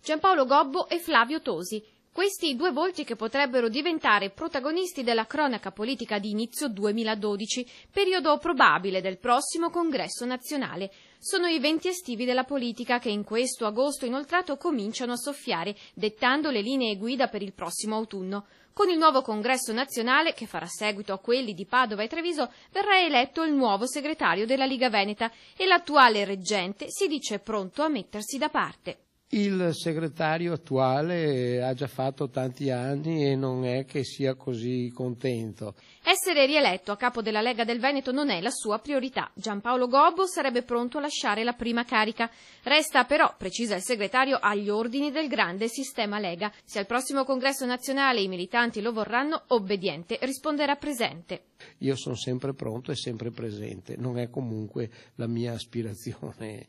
Giampaolo Gobbo e Flavio Tosi. Questi due volti che potrebbero diventare protagonisti della cronaca politica di inizio 2012, periodo probabile del prossimo congresso nazionale. Sono i venti estivi della politica che in questo agosto inoltrato cominciano a soffiare, dettando le linee guida per il prossimo autunno. Con il nuovo congresso nazionale, che farà seguito a quelli di Padova e Treviso, verrà eletto il nuovo segretario della Liga Veneta e l'attuale reggente si dice pronto a mettersi da parte. Il segretario attuale ha già fatto tanti anni e non è che sia così contento. Essere rieletto a capo della Lega del Veneto non è la sua priorità. Giampaolo Gobbo sarebbe pronto a lasciare la prima carica. Resta però, precisa il segretario, agli ordini del grande sistema Lega. Se al prossimo congresso nazionale i militanti lo vorranno, obbediente risponderà presente. Io sono sempre pronto e sempre presente, non è comunque la mia aspirazione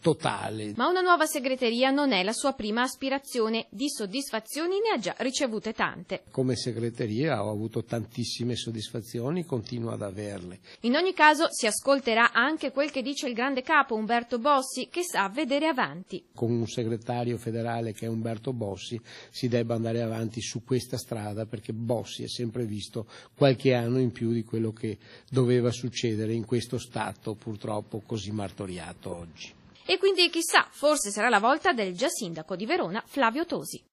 totale. Ma una nuova segreteria non è la sua prima aspirazione, di soddisfazioni ne ha già ricevute tante. Come segreteria ho avuto tantissime soddisfazioni, continuo ad averle. In ogni caso si ascolterà anche quel che dice il grande capo Umberto Bossi, che sa vedere avanti. Con un segretario federale che è Umberto Bossi si debba andare avanti su questa strada, perché Bossi è sempre visto qualche anno in più di quello che doveva succedere in questo stato purtroppo così martoriato oggi. E quindi chissà, forse sarà la volta del già sindaco di Verona Flavio Tosi.